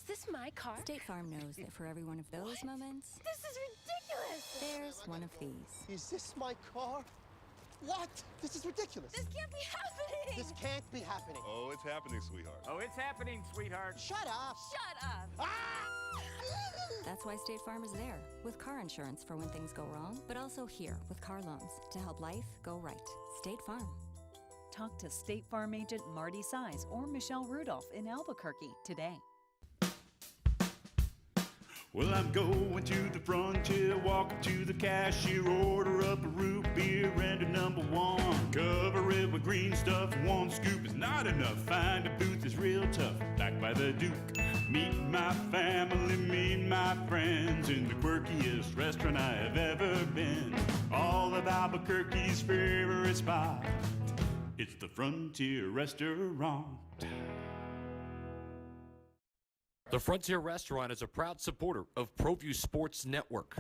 Is this my car? State Farm knows that for every one of those moments, This is ridiculous! there's one of these. Is this my car? What? This is ridiculous. This can't be happening! This can't be happening. Oh, it's happening, sweetheart. Oh, it's happening, sweetheart. Shut up. Shut up! Ah! That's why State Farm is there, with car insurance for when things go wrong, but also here with car loans to help life go right. State Farm. Talk to State Farm agent Marty Size or Michelle Rudolph in Albuquerque today. Well, I'm going to the frontier, walk up to the cashier, order up a root beer and a number one. Cover it with green stuff, one scoop is not enough. Find a booth that's real tough, backed by the Duke. Meet my family, meet my friends in the quirkiest restaurant I have ever been. All of Albuquerque's favorite spot, it's the Frontier Restaurant. The Frontier Restaurant is a proud supporter of Proview Sports Network.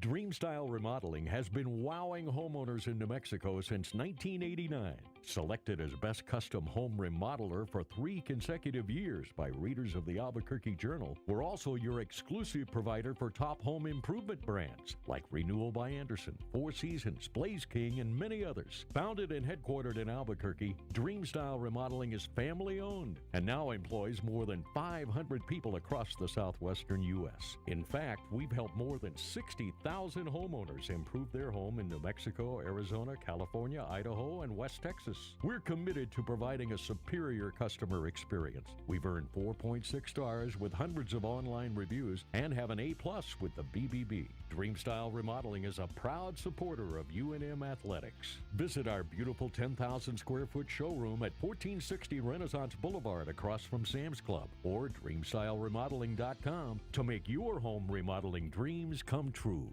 Dreamstyle Remodeling has been wowing homeowners in New Mexico since 1989. Selected as Best Custom Home Remodeler for 3 consecutive years by readers of the Albuquerque Journal, we're also your exclusive provider for top home improvement brands like Renewal by Anderson, Four Seasons, Blaze King, and many others. Founded and headquartered in Albuquerque, Dreamstyle Remodeling is family-owned and now employs more than 500 people across the southwestern U.S. In fact, we've helped more than 60,000 homeowners improve their home in New Mexico, Arizona, California, Idaho, and West Texas. We're committed to providing a superior customer experience. We've earned 4.6 stars with hundreds of online reviews and have an A+ with the BBB. Dreamstyle Remodeling is a proud supporter of UNM Athletics. Visit our beautiful 10,000 square foot showroom at 1460 Renaissance Boulevard across from Sam's Club or dreamstyleremodeling.com to make your home remodeling dreams come true.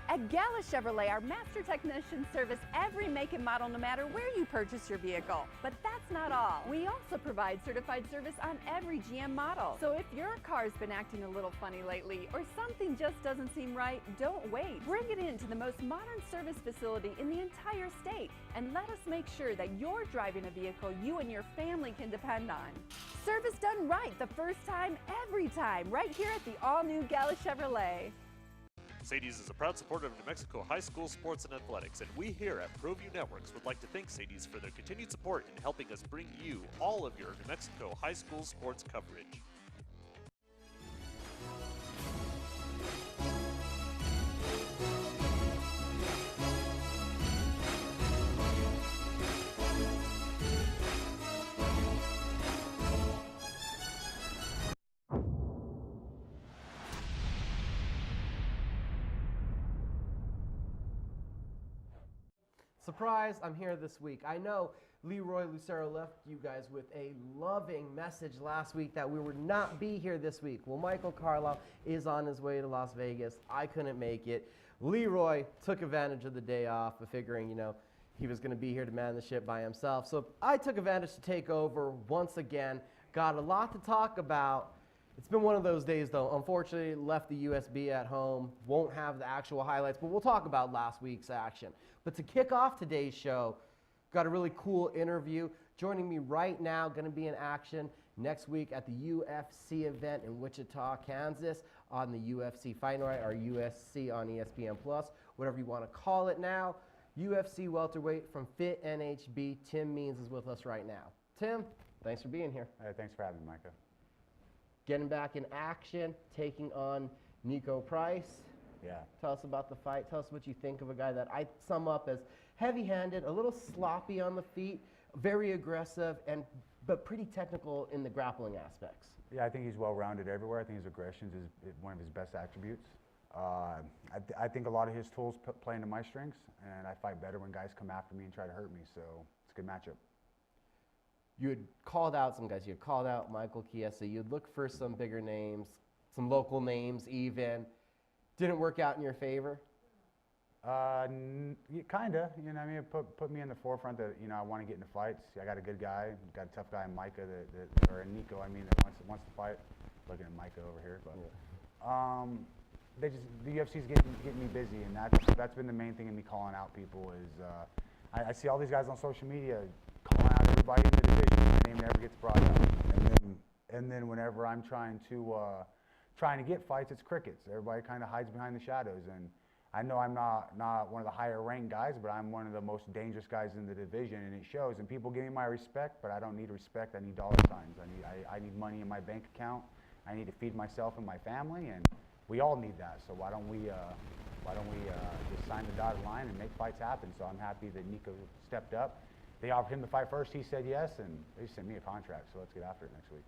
At Gala Chevrolet, our master technicians service every make and model no matter where you purchase your vehicle. But that's not all. We also provide certified service on every GM model. So if your car's been acting a little funny lately or something just doesn't seem right, don't wait. Bring it into the most modern service facility in the entire state and let us make sure that you're driving a vehicle you and your family can depend on. Service done right the first time, every time, right here at the all-new Gala Chevrolet. Sadie's is a proud supporter of New Mexico high school sports and athletics, and we here at Proview Networks would like to thank Sadie's for their continued support in helping us bring you all of your New Mexico high school sports coverage. Surprise, I'm here this week. I know Leroy Lucero left you guys with a loving message last week that we would not be here this week. Well, Michael Carlisle is on his way to Las Vegas. I couldn't make it. Leroy took advantage of the day off, figuring, he was going to be here to man the ship by himself. So I took advantage to take over once again. Got a lot to talk about. It's been one of those days, though. Unfortunately, left the USB at home. Won't have the actual highlights, but we'll talk about last week's action. But to kick off today's show, got a really cool interview. Joining me right now, going to be in action next week at the UFC event in Wichita, Kansas, on the UFC Fight Night, or USC on ESPN+, whatever you want to call it now. UFC welterweight from Fit NHB, Tim Means is with us right now. Tim, thanks for being here. Hey, thanks for having me, Micah. Getting back in action, taking on Nico Price. Yeah. Tell us about the fight. Tell us what you think of a guy that I sum up as heavy-handed, a little sloppy on the feet, very aggressive, but pretty technical in the grappling aspects. Yeah, I think he's well-rounded everywhere. I think his aggression is one of his best attributes. I think a lot of his tools play into my strengths, and I fight better when guys come after me and try to hurt me, so it's a good matchup. You had called out some guys. You had called out Michael Chiesa. You'd look for some bigger names, some local names even. Didn't work out in your favor? Kind of. Put me in the forefront that, I want to get into fights. I got a good guy. Got a tough guy in Micah, or in Nico, that wants to fight. Looking at Micah over here. But the UFC's getting me busy, and that's been the main thing in me calling out people is I see all these guys on social media calling out everybody in the division. My name never gets brought up. And then and then whenever I'm trying to get fights, it's crickets. Everybody kind of hides behind the shadows, and I know I'm not one of the higher ranked guys, but I'm one of the most dangerous guys in the division, and it shows. And people give me my respect, but I don't need respect. I need dollar signs. I need money in my bank account. I need to feed myself and my family, and we all need that. So why don't we just sign the dotted line and make fights happen? So I'm happy that Nico stepped up. They offered him the fight first. He said yes, and they sent me a contract. So let's get after it next week.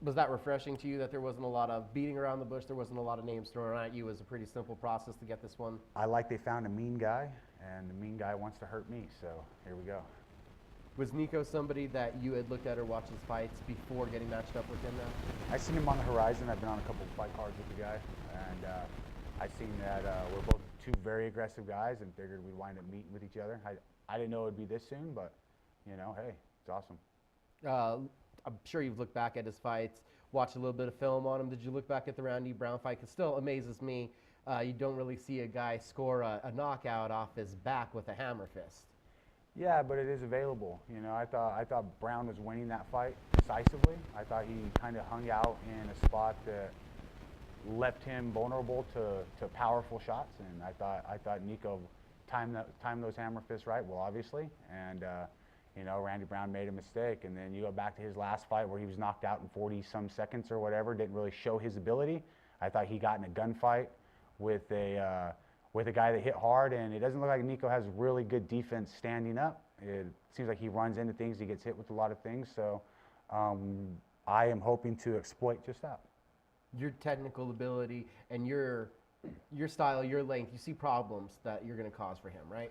Was that refreshing to you that there wasn't a lot of beating around the bush, there wasn't a lot of names thrown at you? It was a pretty simple process to get this one? I like they found a mean guy, and the mean guy wants to hurt me, so here we go. Was Nico somebody that you had looked at or watched his fights before getting matched up with him now? I seen him on the horizon. I've been on a couple of fight cards with the guy, and I seen that we're both two very aggressive guys, and figured we'd wind up meeting with each other. I didn't know it would be this soon, but you know, hey, it's awesome. I'm sure you've looked back at his fights, watched a little bit of film on him. Did you look back at the Randy Brown fight? It still amazes me. You don't really see a guy score a knockout off his back with a hammer fist. Yeah, but it is available. You know, I thought Brown was winning that fight decisively. I thought he kind of hung out in a spot that left him vulnerable to powerful shots, and I thought Nico timed those hammer fists right. Well, obviously, and you know, Randy Brown made a mistake, and then you go back to his last fight where he was knocked out in 40-some seconds or whatever, didn't really show his ability. I thought he got in a gunfight with a guy that hit hard, and it doesn't look like Nico has really good defense standing up. It seems like he runs into things, he gets hit with a lot of things, so I am hoping to exploit just that. Your technical ability and your style, your length, you see problems that you're going to cause for him, right?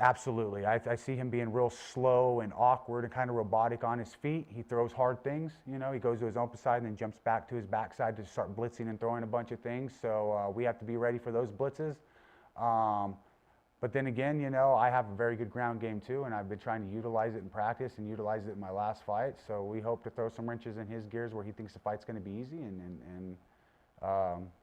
Absolutely. I see him being real slow and awkward and kind of robotic on his feet. He throws hard things, you know, he goes to his open side and then jumps back to his backside to start blitzing and throwing a bunch of things. So we have to be ready for those blitzes. But then again, you know, I have a very good ground game too, and I've been trying to utilize it in practice and utilize it in my last fight. So we hope to throw some wrenches in his gears where he thinks the fight's going to be easy, and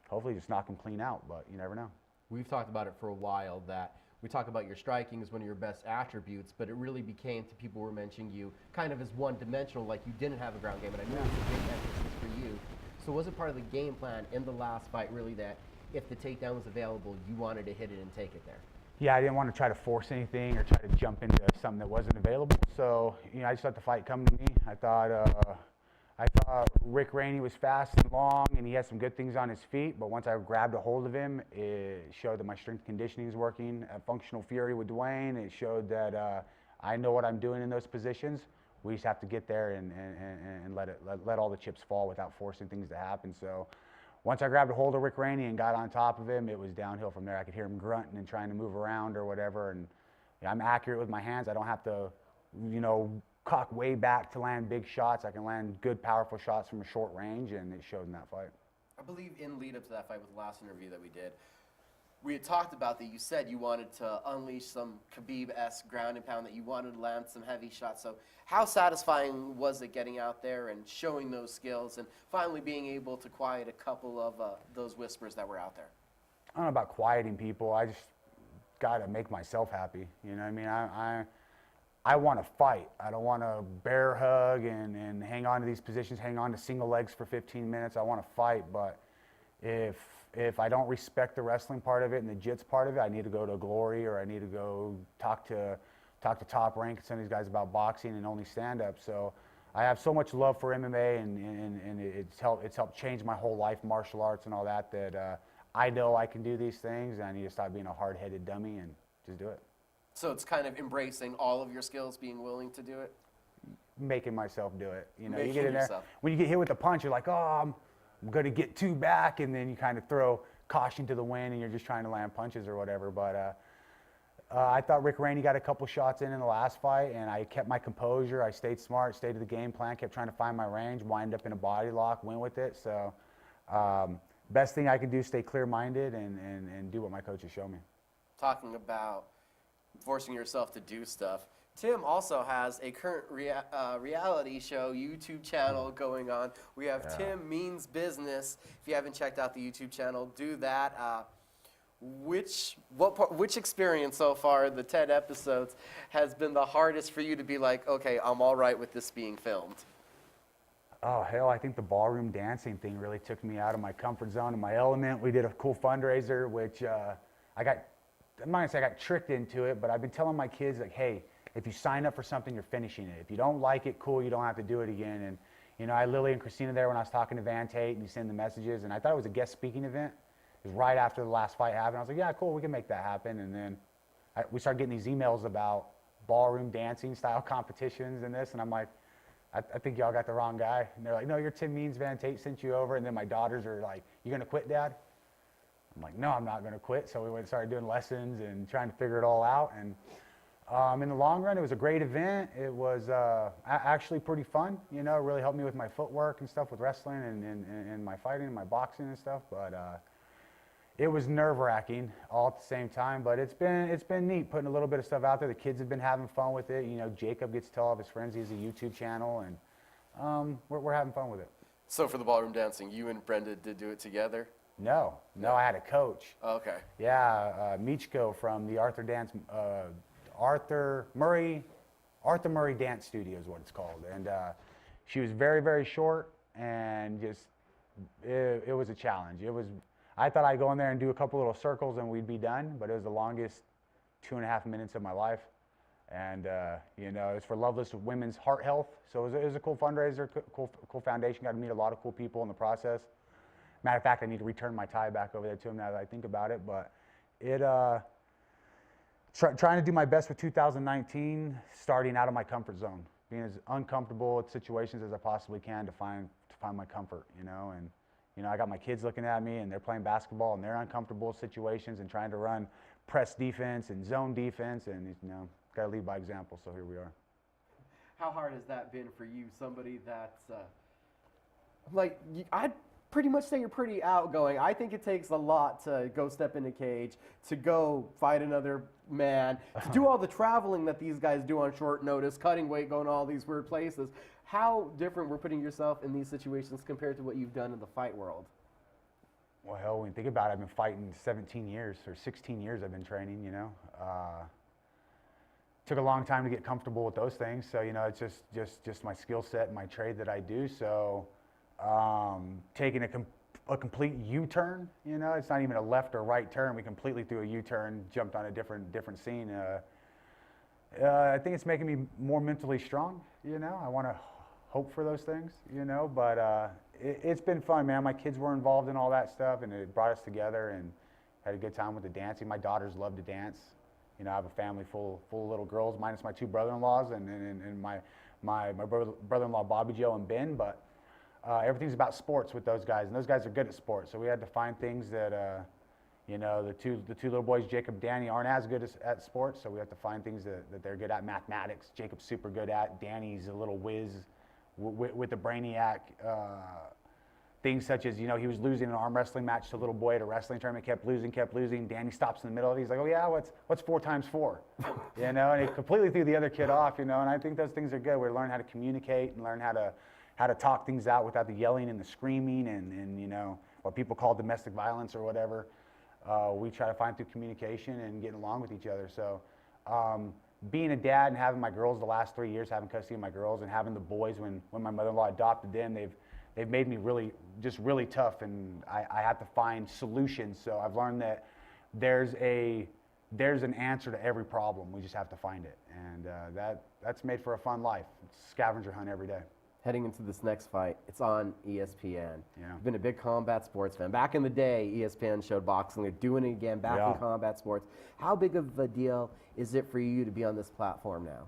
hopefully just knock him clean out, but you never know. We've talked about it for a while that we talk about your striking as one of your best attributes, but it really became to people who were mentioning you kind of as one-dimensional, like you didn't have a ground game, and I know it's a big emphasis for you. So was it part of the game plan in the last fight really that if the takedown was available, you wanted to hit it and take it there? Yeah, I didn't want to try to force anything or try to jump into something that wasn't available. So, you know, I just let the fight come to me. I thought Rick Rainey was fast and long, and he had some good things on his feet. But once I grabbed a hold of him, it showed that my strength and conditioning is working. At Functional Fury with Dwayne, it showed that I know what I'm doing in those positions. We just have to get there and let all the chips fall without forcing things to happen. So once I grabbed a hold of Rick Rainey and got on top of him, it was downhill from there. I could hear him grunting and trying to move around or whatever. And you know, I'm accurate with my hands. I don't have to, you know, cock way back to land big shots. I can land good, powerful shots from a short range, and it showed in that fight. I believe in lead up to that fight with the last interview that we did, we had talked about that you said you wanted to unleash some Khabib-esque ground and pound, that you wanted to land some heavy shots. So how satisfying was it getting out there and showing those skills and finally being able to quiet a couple of those whispers that were out there? I don't know about quieting people. I just got to make myself happy. You know what I mean? I want to fight. I don't want to bear hug and hang on to these positions, hang on to single legs for 15 minutes. I want to fight, but if I don't respect the wrestling part of it and the jits part of it, I need to go to Glory, or I need to go talk to Top Rank and some of these guys about boxing and only stand-up. So I have so much love for MMA, and it's helped change my whole life, martial arts and all that, that I know I can do these things, and I need to stop being a hard-headed dummy and just do it. So it's kind of embracing all of your skills, being willing to do it? Making myself do it. You know, Making you get in there, yourself. when you get hit with a punch, you're like, oh, I'm going to get two back, and then you kind of throw caution to the wind, and you're just trying to land punches or whatever. But I thought Rick Rainey got a couple shots in the last fight, and I kept my composure. I stayed smart, stayed to the game plan, kept trying to find my range, wind up in a body lock, win with it. So best thing I can do is stay clear-minded and do what my coaches show me. Talking about forcing yourself to do stuff, Tim also has a current reality show YouTube channel going on. We have Tim Means Business. If you haven't checked out the YouTube channel, do that. Which experience so far, the 10 episodes, has been the hardest for you to be like, okay, I'm all right with this being filmed? Oh, hell, I think the ballroom dancing thing really took me out of my comfort zone and my element. We did a cool fundraiser, which I'm not gonna say I got tricked into it, but I've been telling my kids, like, hey, if you sign up for something, you're finishing it. If you don't like it, cool, you don't have to do it again. And, you know, I had Lily and Christina there when I was talking to Van Tate, and you send the messages, and I thought it was a guest speaking event. It was right after the last fight happened. I was like, yeah, cool, we can make that happen. And then we started getting these emails about ballroom dancing style competitions and this, and I'm like, I think y'all got the wrong guy. And they're like, no, you're Tim Means, Van Tate sent you over. And then my daughters are like, you gonna quit, Dad? I'm like, no, I'm not gonna quit. So we went and started doing lessons and trying to figure it all out. And in the long run, it was a great event. It was actually pretty fun. You know, it really helped me with my footwork and stuff with wrestling and my fighting and my boxing and stuff. But it was nerve-wracking all at the same time. But it's been neat putting a little bit of stuff out there. The kids have been having fun with it. You know, Jacob gets to tell all of his friends he has a YouTube channel, and we're having fun with it. So for the ballroom dancing, you and Brenda did do it together? No, I had a coach. Oh, okay. Yeah, Michko from the Arthur Murray Dance Studio is what it's called. And she was very, very short, and just, it was a challenge. I thought I'd go in there and do a couple little circles and we'd be done, but it was the longest 2.5 minutes of my life. And, you know, it's for Loveless Women's Heart Health. So it was a cool fundraiser, cool foundation. Got to meet a lot of cool people in the process. Matter of fact, I need to return my tie back over there to him now that I think about it. But trying to do my best with 2019, starting out of my comfort zone, being as uncomfortable with situations as I possibly can to find my comfort, you know. And, you know, I got my kids looking at me and they're playing basketball and they're uncomfortable situations and trying to run press defense and zone defense, and, you know, got to lead by example, so here we are. How hard has that been for you, somebody that's, like, I'd pretty much say you're pretty outgoing. I think it takes a lot to go step in a cage, to go fight another man, to do all the traveling that these guys do on short notice, cutting weight, going to all these weird places. How different we're putting yourself in these situations compared to what you've done in the fight world? Well, hell, when you think about it, I've been fighting 17 years, or 16 years I've been training, you know. Took a long time to get comfortable with those things, so, you know, it's just my skill set and my trade that I do. So taking a complete U-turn, you know, it's not even a left or right turn. We completely threw a U-turn, jumped on a different scene. I think it's making me more mentally strong, you know. I want to hope for those things, you know, but it's been fun, man. My kids were involved in all that stuff, and it brought us together and had a good time with the dancing. My daughters love to dance. You know, I have a family full of little girls, minus my two brother-in-laws and my brother-in-law Bobby Joe and Ben, but everything's about sports with those guys, and those guys are good at sports. So we had to find things that, you know, the two little boys, Jacob and Danny, aren't as good at sports, so we have to find things that they're good at. Mathematics, Jacob's super good at. Danny's a little whiz with the brainiac. Things such as, you know, he was losing an arm wrestling match to a little boy at a wrestling tournament, kept losing. Danny stops in the middle of it. He's like, oh yeah, what's 4 times 4? You know, and he completely threw the other kid off, you know, and I think those things are good. We learn how to communicate and learn how to talk things out without the yelling and the screaming and you know, what people call domestic violence or whatever. We try to find through communication and getting along with each other. So being a dad and having my girls the last 3 years, having custody of my girls, and having the boys when my mother-in-law adopted them, they've made me really tough, and I have to find solutions. So I've learned that there's an answer to every problem. We just have to find it, and that's made for a fun life. It's a scavenger hunt every day. Heading into this next fight, it's on ESPN. Yeah. You've been a big combat sports fan. Back in the day, ESPN showed boxing. They're doing it again, back in combat sports. How big of a deal is it for you to be on this platform now?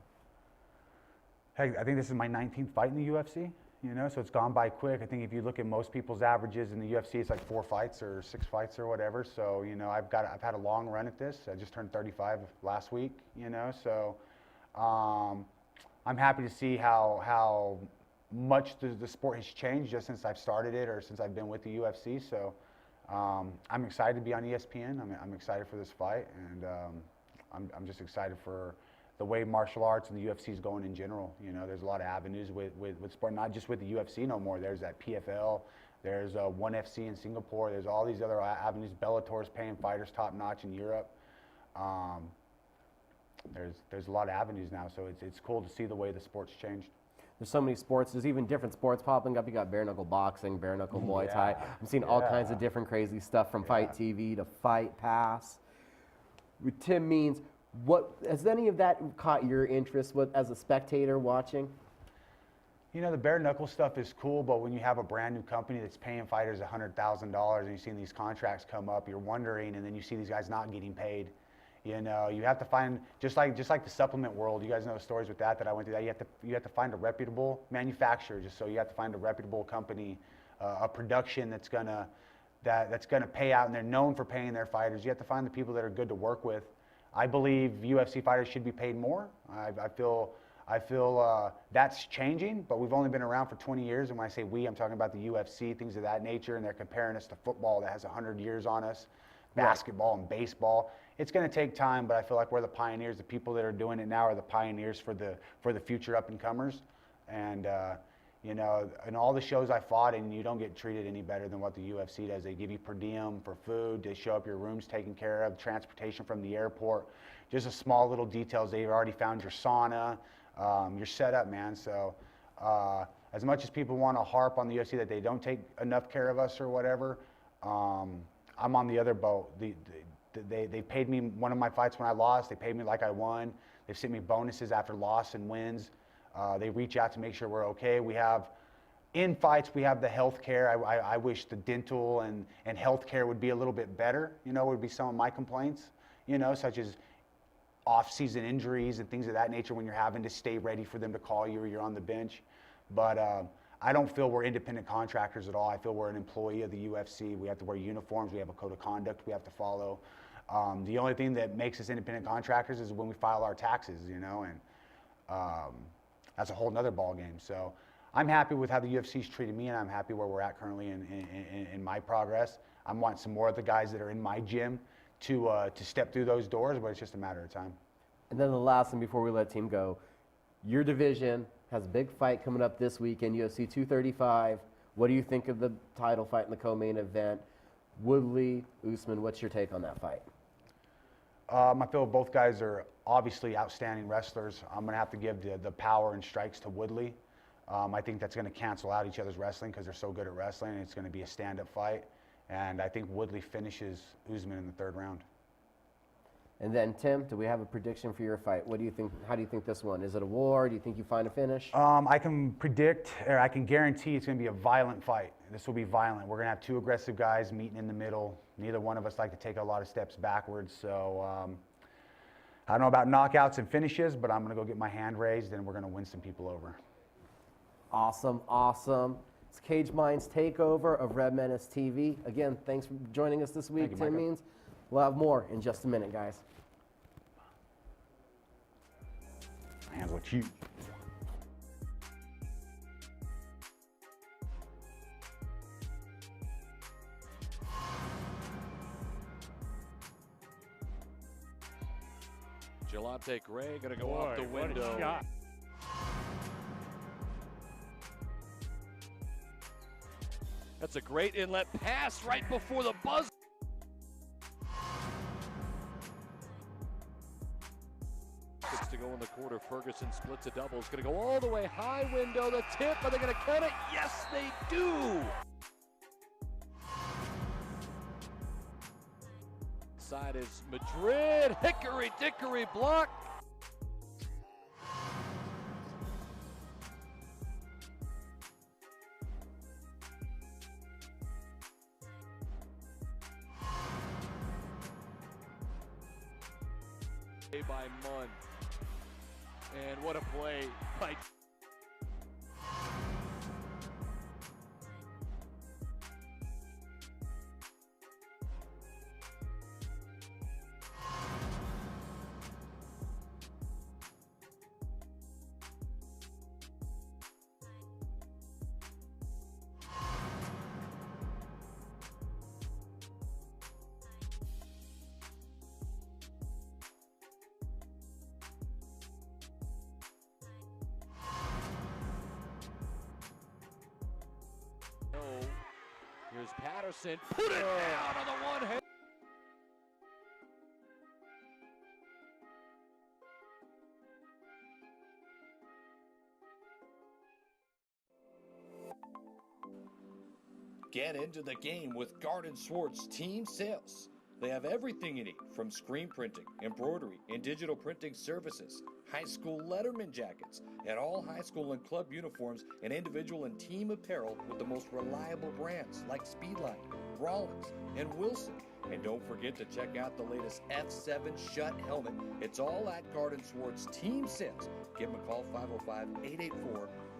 Hey, I think this is my 19th fight in the UFC. You know, so it's gone by quick. I think if you look at most people's averages in the UFC, it's like 4 fights or 6 fights or whatever. So, you know, I've had a long run at this. I just turned 35 last week, you know, so I'm happy to see how much the sport has changed just since I've started it or since I've been with the UFC. So I'm excited to be on ESPN. I'm excited for this fight, and I'm just excited for the way martial arts and the UFC is going in general. You know, there's a lot of avenues with sport, not just with the UFC no more. There's that PFL, there's ONE FC in Singapore, there's all these other avenues. Bellator's paying fighters top notch in Europe. There's a lot of avenues now, so it's cool to see the way the sport's changed. There's so many sports. There's even different sports popping up. You got bare knuckle boxing, bare knuckle Muay Thai. I'm seeing all kinds of different crazy stuff from Fight TV to Fight Pass. With Tim Means, what has any of that caught your interest as a spectator watching? You know, the bare knuckle stuff is cool, but when you have a brand new company that's paying fighters $100,000 and you're seeing these contracts come up, you're wondering, and then you see these guys not getting paid. You know, you have to find, just like the supplement world, you guys know the stories with that I went through that, you have to find a reputable manufacturer, just so you have to find a reputable company, a production that's gonna pay out, and they're known for paying their fighters. You have to find the people that are good to work with. I believe UFC fighters should be paid more. I feel that's changing, but we've only been around for 20 years, and when I say we, I'm talking about the UFC, things of that nature, and they're comparing us to football that has 100 years on us, basketball and baseball. It's going to take time, but I feel like we're the pioneers. The people that are doing it now are the pioneers for the future up-and-comers. And, you know, in all the shows I fought in, you don't get treated any better than what the UFC does. They give you per diem for food. They show up your rooms taken care of, transportation from the airport. Just the small little details. They've already found your sauna. You're set up, man. So as much as people want to harp on the UFC that they don't take enough care of us or whatever, I'm on the other boat. They paid me one of my fights when I lost. They paid me like I won. They've sent me bonuses after loss and wins. They reach out to make sure we're okay. We have, in fights, we have the health care. I wish the dental and health care would be a little bit better, you know, would be some of my complaints, you know, such as off-season injuries and things of that nature when you're having to stay ready for them to call you or you're on the bench. But I don't feel we're independent contractors at all. I feel we're an employee of the UFC. We have to wear uniforms. We have a code of conduct we have to follow. The only thing that makes us independent contractors is when we file our taxes, you know, and that's a whole nother ball game. So I'm happy with how the UFC's treated me, and I'm happy where we're at currently in my progress. I want some more of the guys that are in my gym to step through those doors, but it's just a matter of time. And then the last one before we let Team go, your division has a big fight coming up this week in UFC 235. What do you think of the title fight in the co-main event? Woodley, Usman, what's your take on that fight? I feel both guys are obviously outstanding wrestlers. I'm going to have to give the power and strikes to Woodley. I think that's going to cancel out each other's wrestling because they're so good at wrestling, and it's going to be a stand-up fight. And I think Woodley finishes Usman in the third round. And then, Tim, do we have a prediction for your fight? What do you think? How do you think this one? Is it a war? Do you think you find a finish? I can predict, or I can guarantee it's going to be a violent fight. This will be violent. We're going to have two aggressive guys meeting in the middle. Neither one of us like to take a lot of steps backwards. So I don't know about knockouts and finishes, but I'm going to go get my hand raised, and we're going to win some people over. Awesome, awesome. It's Cage Minds Takeover of Red Menace TV. Again, thanks for joining us this week, Tim Means. We'll have more in just a minute, guys. Hands with you. Gelante Gray going to go off the window. What a shot. That's a great inlet pass right before the buzzer. To go in the quarter, Ferguson splits a double. It's going to go all the way high window, the tip. Are they going to count it? Yes, they do. Side is Madrid. Hickory dickory block. By Munn. And what a play by Here's Patterson. Put it down on the one hand. Get into the game with Garden Swartz Team Sales. They have everything you need, from screen printing, embroidery, and digital printing services, high school letterman jackets, and all high school and club uniforms, and individual and team apparel with the most reliable brands like Speedline, Rollins, and Wilson. And don't forget to check out the latest F7 Shut helmet. It's all at Garden Swartz Team Sales. Give them a call,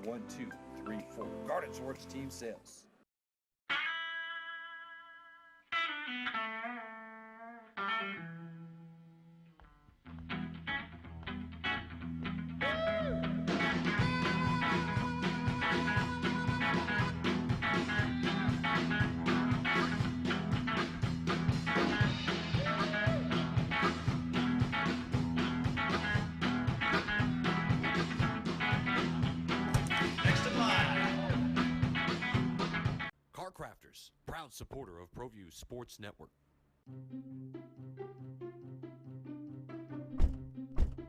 505-884-1234. Garden Swartz Team Sales. Car Crafters, proud supporter of Proview Sports Network.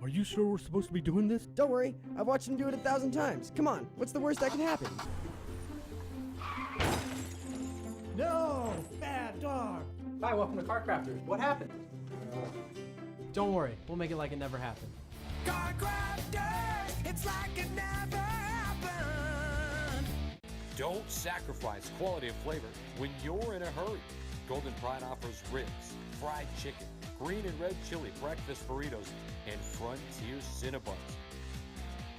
Are you sure we're supposed to be doing this? Don't worry, I've watched him do it 1,000 times. Come on, what's the worst that can happen? No! Bad dog! Hi, welcome to Car Crafters. What happened? Don't worry, we'll make it like it never happened. Car Crafters, it's like it never happened. Don't sacrifice quality and flavor when you're in a hurry. Golden Pride offers ribs, fried chicken, green and red chili breakfast burritos, and Frontier Cinnabons.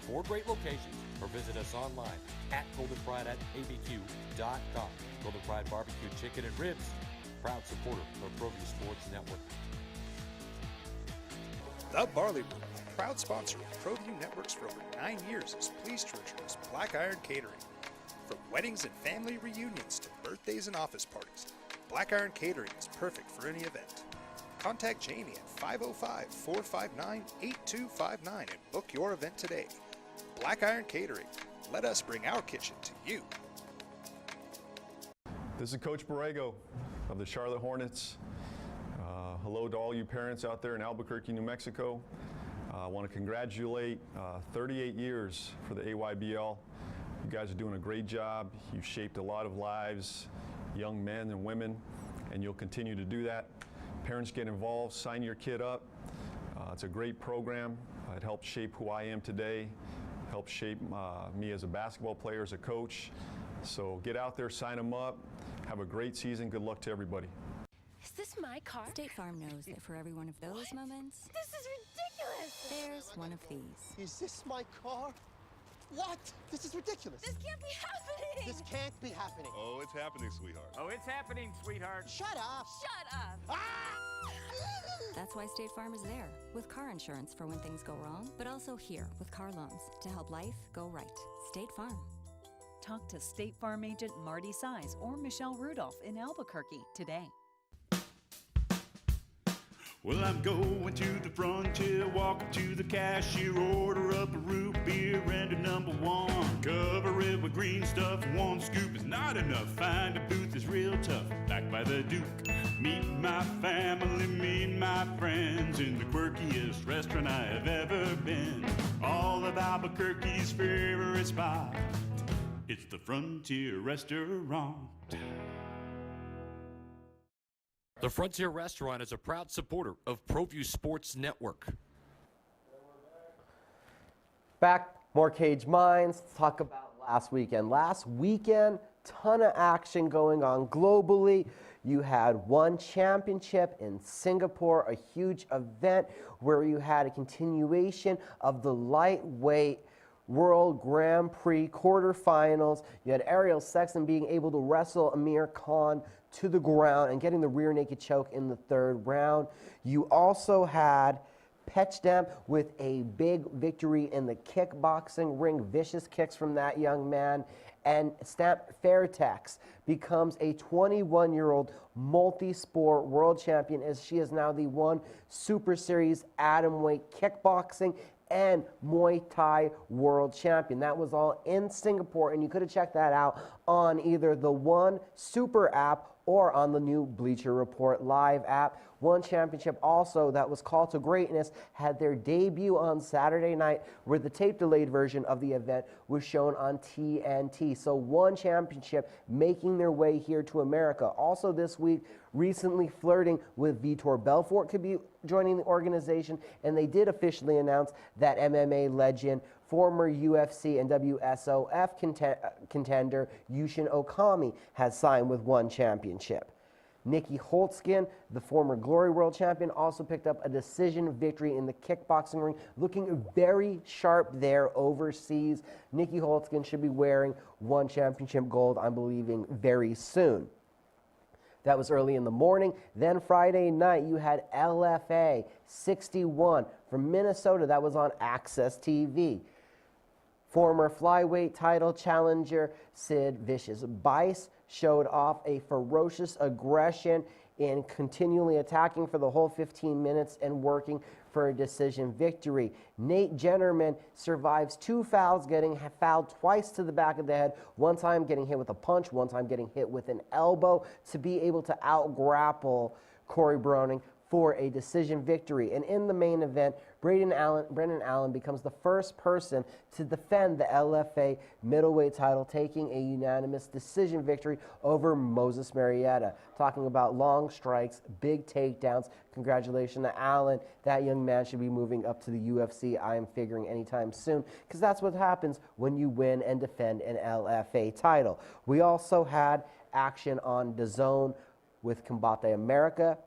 4 great locations, or visit us online at goldenpride@abq.com. Golden Pride Barbecue Chicken and Ribs, proud supporter of Proview Sports Network. The Barley Brew, proud sponsor of Proview Networks for over 9 years, is pleased to introduce Black Iron Catering. From weddings and family reunions to birthdays and office parties, Black Iron Catering is perfect for any event. Contact Jamie at 505-459-8259 and book your event today. Black Iron Catering. Let us bring our kitchen to you. This is Coach Borrego of the Charlotte Hornets. Hello to all you parents out there in Albuquerque, New Mexico. I want to congratulate 38 years for the AYBL. You guys are doing a great job. You've shaped a lot of lives, young men and women, and you'll continue to do that. Parents, get involved, sign your kid up. It's a great program. It helped shape who I am today, helped shape me as a basketball player, as a coach. So get out there, sign them up. Have a great season. Good luck to everybody. Is this my car? State Farm knows that for every one of those moments, This is ridiculous! there's one of these. Is this my car? What? This is ridiculous. This can't be happening! This can't be happening. Oh, it's happening, sweetheart. Oh, it's happening, sweetheart. Shut up. Shut up! That's why State Farm is there, with car insurance for when things go wrong, but also here with car loans to help life go right. State Farm. Talk to State Farm agent Marty Size or Michelle Rudolph in Albuquerque today. Well, I'm going to the frontier, walking to the cashier, order up a root beer and a #1. Cover it with green stuff, 1 scoop is not enough. Find a booth is real tough, back by the Duke. Meet my family, meet my friends in the quirkiest restaurant I have ever been. All of Albuquerque's favorite spot, it's the Frontier Restaurant. The Frontier Restaurant is a proud supporter of Proview Sports Network. Back, more Cage Minds. Let's talk about last weekend. Last weekend, ton of action going on globally. You had one championship in Singapore, a huge event where you had a continuation of the lightweight World Grand Prix quarterfinals. You had Ariel Sexton being able to wrestle Amir Khan to the ground and getting the rear naked choke in the 3rd round. You also had Petchdam with a big victory in the kickboxing ring, vicious kicks from that young man. And Stamp Fairtex becomes a 21-year-old multi-sport world champion, as she is now the 1 Super Series atomweight kickboxing and Muay Thai world champion. That was all in Singapore, and you could have checked that out on either the One Super app or on the new Bleacher Report Live app. One championship also that was called to greatness had their debut on Saturday night, where the tape-delayed version of the event was shown on TNT. So one championship making their way here to America. Also this week, recently flirting with Vitor Belfort could be joining the organization, and they did officially announce that MMA legend, former UFC and WSOF contender Yushin Okami has signed with one championship. Nikki Holtzkin, the former Glory World champion, also picked up a decision victory in the kickboxing ring, looking very sharp there overseas. Nikki Holtzkin should be wearing one championship gold, I'm believing, very soon. That was early in the morning. Then Friday night, you had LFA 61 from Minnesota. That was on Access TV. Former flyweight title challenger Sid Vicious Bice showed off a ferocious aggression in continually attacking for the whole 15 minutes and working for a decision victory. Nate Jennerman survives 2 fouls, getting fouled twice to the back of the head, one time getting hit with a punch, one time getting hit with an elbow, to be able to out-grapple Corey Browning for a decision victory. And in the main event, Brendan Allen becomes the first person to defend the LFA middleweight title, taking a unanimous decision victory over Moses Marietta. Talking about long strikes, big takedowns. Congratulations to Allen. That young man should be moving up to the UFC, I am figuring, anytime soon, because that's what happens when you win and defend an LFA title. We also had action on DAZN with Combate America.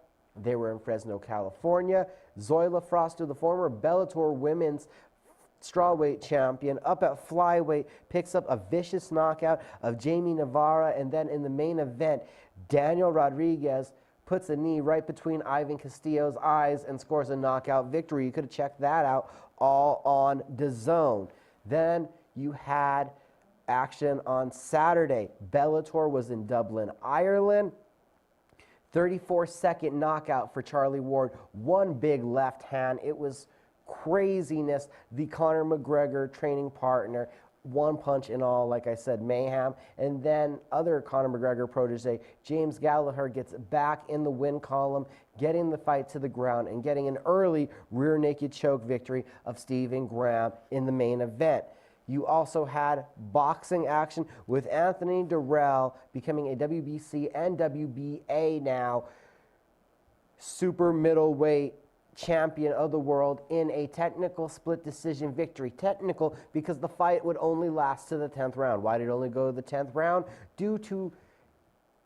They were in Fresno, California. Zoila Froster, the former Bellator women's strawweight champion, up at flyweight, picks up a vicious knockout of Jamie Navarra. And then in the main event, Daniel Rodriguez puts a knee right between Ivan Castillo's eyes and scores a knockout victory. You could have checked that out all on DAZN. Then you had action on Saturday. Bellator was in Dublin, Ireland. 34-second knockout for Charlie Ward. One big left hand. It was craziness. The Conor McGregor training partner. One punch in all, like I said, mayhem. And then other Conor McGregor protege, James Gallagher, gets back in the win column, getting the fight to the ground and getting an early rear naked choke victory of Stephen Graham in the main event. You also had boxing action with Anthony Durrell becoming a WBC and WBA now super middleweight champion of the world in a technical split decision victory. Technical because the fight would only last to the 10th round. Why did it only go to the 10th round? Due to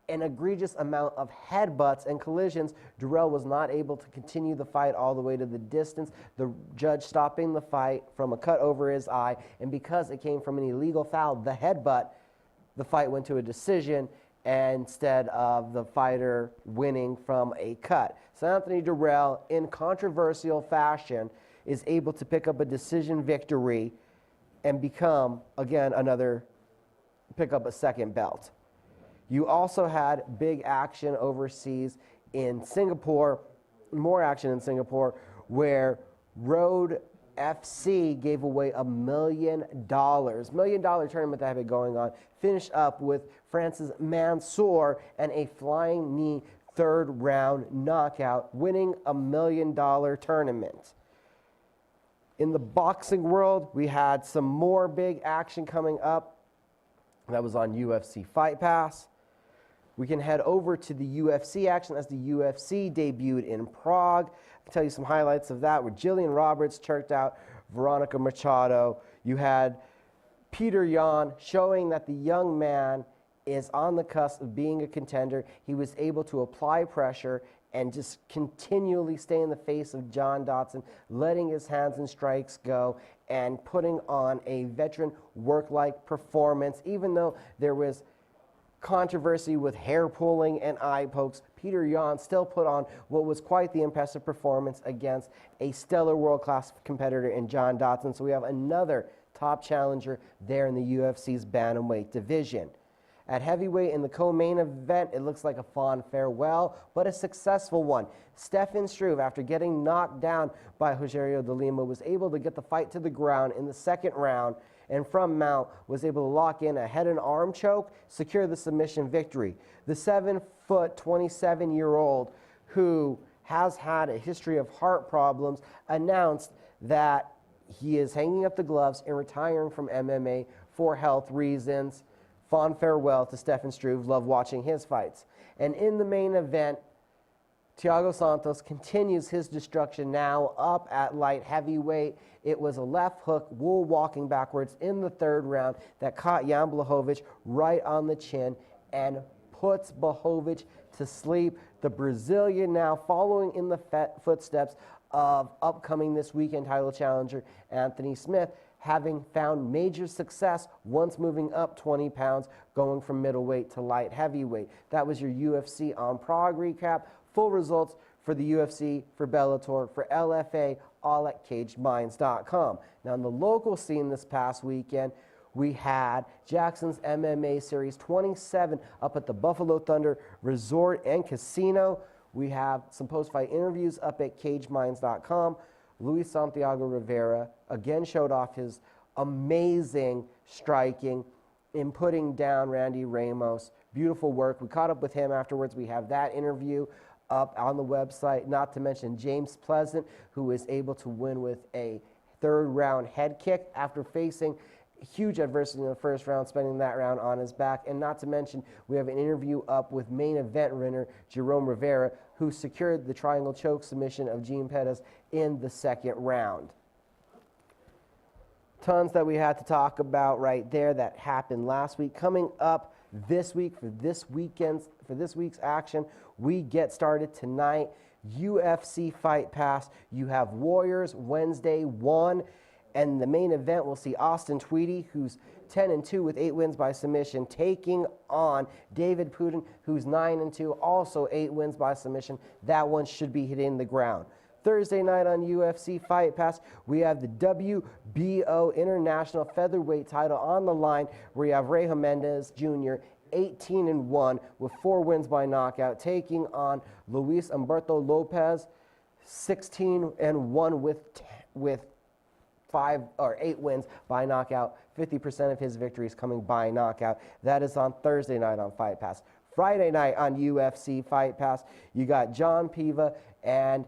an egregious amount of headbutts and collisions, Durrell was not able to continue the fight all the way to the distance. The judge stopping the fight from a cut over his eye, and because it came from an illegal foul, the headbutt, the fight went to a decision instead of the fighter winning from a cut. So Anthony Durrell, in controversial fashion, is able to pick up a decision victory and become, again, pick up a second belt. You also had big action overseas in Singapore, more action in Singapore, where Road FC gave away $1 million. $1 million tournament that had been going on. Finished up with Francis Mansour and a flying knee third round knockout, winning $1 million tournament. In the boxing world, we had some more big action coming up. That was on UFC Fight Pass. We can head over to the UFC action as the UFC debuted in Prague. I can tell you some highlights of that, where Jillian Roberts choked out Veronica Machado. You had Peter Yan showing that the young man is on the cusp of being a contender. He was able to apply pressure and just continually stay in the face of John Dodson, letting his hands and strikes go and putting on a veteran work-like performance. Even though there was controversy with hair pulling and eye pokes, Peter Yan still put on what was quite the impressive performance against a stellar world-class competitor in John Dodson. So we have another top challenger there in the UFC's bantamweight division. At heavyweight in the co-main event, it looks like a fond farewell, but a successful one. Stefan Struve, after getting knocked down by Rogerio de Lima, was able to get the fight to the ground in the second round and from mount was able to lock in a head and arm choke, secure the submission victory. The 7-foot, 27-year-old who has had a history of heart problems announced that he is hanging up the gloves and retiring from MMA for health reasons. Fond farewell to Stefan Struve. Love watching his fights. And in the main event, Thiago Santos continues his destruction now up at light heavyweight. It was a left hook, wool walking backwards in the third round that caught Jan Blachowicz right on the chin and puts Blachowicz to sleep. The Brazilian now following in the footsteps of upcoming this weekend title challenger Anthony Smith, having found major success once moving up 20 pounds, going from middleweight to light heavyweight. That was your UFC on Prague recap. Full results for the UFC, for Bellator, for LFA, all at CagedMinds.com. Now, in the local scene this past weekend, we had Jackson's MMA Series 27 up at the Buffalo Thunder Resort and Casino. We have some post-fight interviews up at CagedMinds.com. Luis Santiago Rivera again showed off his amazing striking in putting down Randy Ramos. Beautiful work. We caught up with him afterwards. We have that interview up on the website, not to mention James Pleasant, who was able to win with a third-round head kick after facing huge adversity in the first round, spending that round on his back. And not to mention, we have an interview up with main event winner Jerome Rivera, who secured the triangle choke submission of Gene Pettis in the second round. Tons that we had to talk about right there that happened last week. Coming up this week for this week's action, we get started tonight. UFC Fight Pass. You have Warriors Wednesday 1. And the main event, we'll see Austin Tweedy, who's 10-2 with 8 wins by submission, taking on David Putin, who's 9-2, also 8 wins by submission. That one should be hitting the ground. Thursday night on UFC Fight Pass, we have the WBO International Featherweight title on the line, where you have Rey Jimenez Jr., 18-1 with 4 wins by knockout, taking on Luis Humberto Lopez, 16-1 with 5 or 8 wins by knockout. 50% of his victories coming by knockout. That is on Thursday night on Fight Pass. Friday night on UFC Fight Pass, you got John Piva and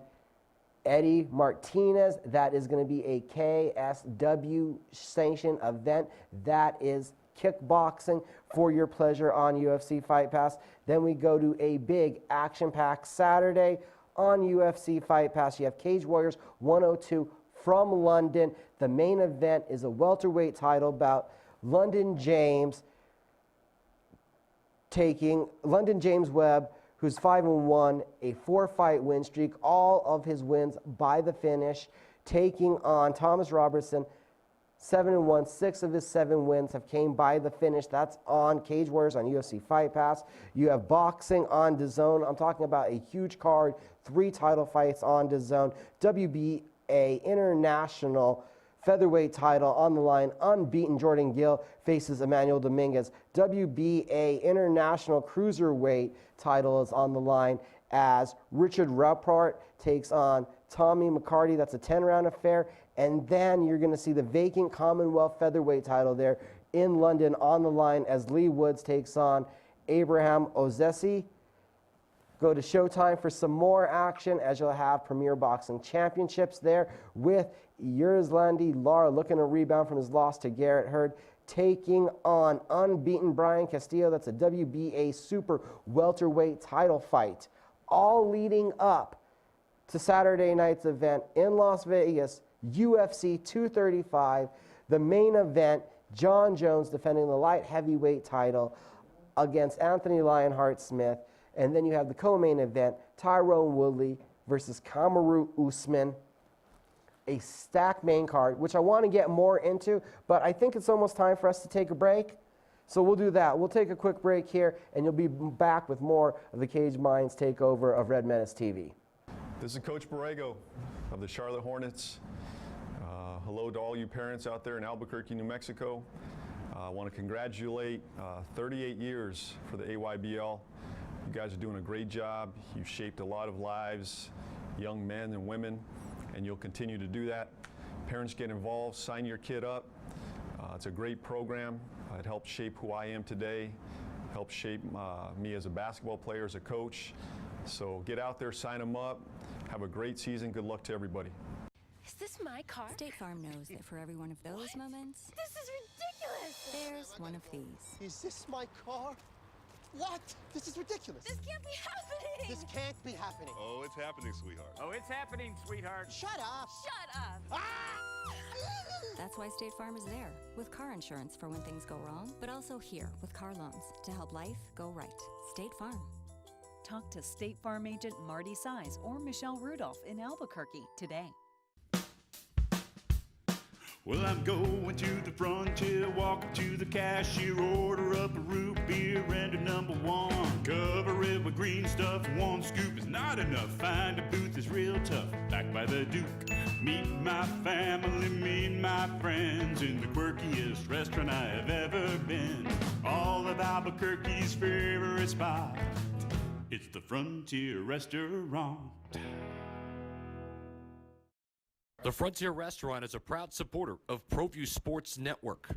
Eddie Martinez. That is going to be a KSW sanctioned event. That is kickboxing for your pleasure on UFC Fight Pass. Then we go to a big action-packed Saturday on UFC Fight Pass. You have Cage Warriors 102 from London. The main event is a welterweight title bout. London James Webb, who's 5-1, a 4-fight win streak, all of his wins by the finish, taking on Thomas Robertson, 7-1. 6 of his 7 wins have came by the finish. That's on Cage Warriors on UFC Fight Pass. You have boxing on DAZN. I'm talking about a huge card, 3 title fights on DAZN. WBA International Featherweight title on the line. Unbeaten Jordan Gill faces Emmanuel Dominguez. WBA International Cruiserweight title is on the line as Richard Rappaport takes on Tommy McCarty. That's a 10-round affair. And then you're going to see the vacant Commonwealth Featherweight title there in London on the line as Lee Woods takes on Abraham Ozesi. Go to Showtime for some more action, as you'll have Premier Boxing Championships there with Yerzlandi Lara looking to rebound from his loss to Garrett Hurd, taking on unbeaten Brian Castillo. That's a WBA Super Welterweight title fight. All leading up to Saturday night's event in Las Vegas, UFC 235. The main event, John Jones defending the light heavyweight title against Anthony Lionheart Smith. And then you have the co-main event, Tyrone Woodley versus Kamaru Usman. A stacked main card, which I want to get more into, but I think it's almost time for us to take a break. So we'll do that. We'll take a quick break here, and you'll be back with more of the Cage Minds takeover of Red Menace TV. This is Coach Borrego of the Charlotte Hornets. Hello to all you parents out there in Albuquerque, New Mexico. I want to congratulate 38 years for the AYBL. You guys are doing a great job. You've shaped a lot of lives, young men and women, and you'll continue to do that. Parents, get involved, sign your kid up. It's a great program. It helped shape who I am today, helped shape me as a basketball player, as a coach. So get out there, sign them up. Have a great season. Good luck to everybody. Is this my car? State Farm knows that for every one of those moments, This is ridiculous! there's one of these. Is this my car? What? This is ridiculous. This can't be happening! This can't be happening. Oh, it's happening, sweetheart. Oh, it's happening, sweetheart. Shut up. Shut up! That's why State Farm is there, with car insurance for when things go wrong, but also here with car loans to help life go right. State Farm. Talk to State Farm agent Marty Size or Michelle Rudolph in Albuquerque today. Well, I'm going to the frontier, walk up to the cashier, order up a root beer and a number one. Cover it with green stuff, one scoop is not enough. Find a booth is real tough, back by the Duke. Meet my family, meet my friends in the quirkiest restaurant I have ever been. All of Albuquerque's favorite spot, it's the Frontier Restaurant. The Frontier Restaurant is a proud supporter of Proview Sports Network.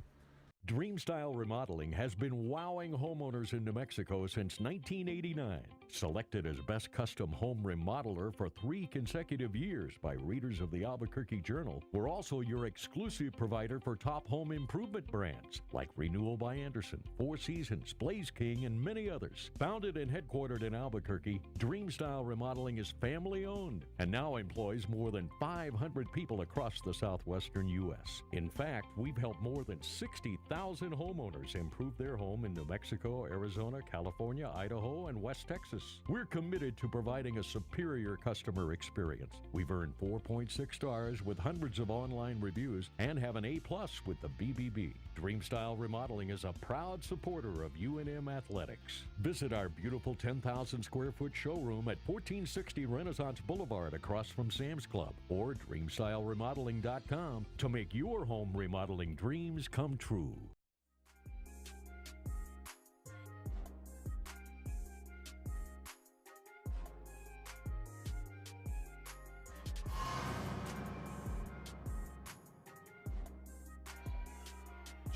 Dreamstyle Remodeling has been wowing homeowners in New Mexico since 1989. Selected as Best Custom Home Remodeler for 3 consecutive years by readers of the Albuquerque Journal, we're also your exclusive provider for top home improvement brands like Renewal by Anderson, Four Seasons, Blaze King, and many others. Founded and headquartered in Albuquerque, Dreamstyle Remodeling is family-owned and now employs more than 500 people across the southwestern U.S. In fact, we've helped more than 60,000 homeowners improve their home in New Mexico, Arizona, California, Idaho, and West Texas. We're committed to providing a superior customer experience. We've earned 4.6 stars with hundreds of online reviews and have an A+ with the BBB. Dreamstyle Remodeling is a proud supporter of UNM Athletics. Visit our beautiful 10,000 square foot showroom at 1460 Renaissance Boulevard across from Sam's Club or dreamstyleremodeling.com to make your home remodeling dreams come true.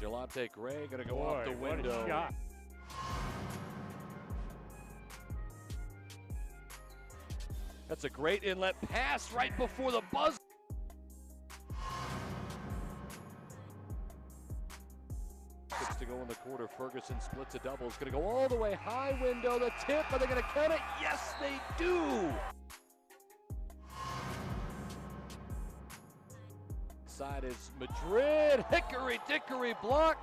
Jelante Gray going to go Boy, off the what window. a shot. That's a great inlet pass right before the buzzer. To go in the quarter, Ferguson splits a double. It's going to go all the way high window. The tip, are they going to count it? Yes, they do. Side is Madrid. Hickory dickory block.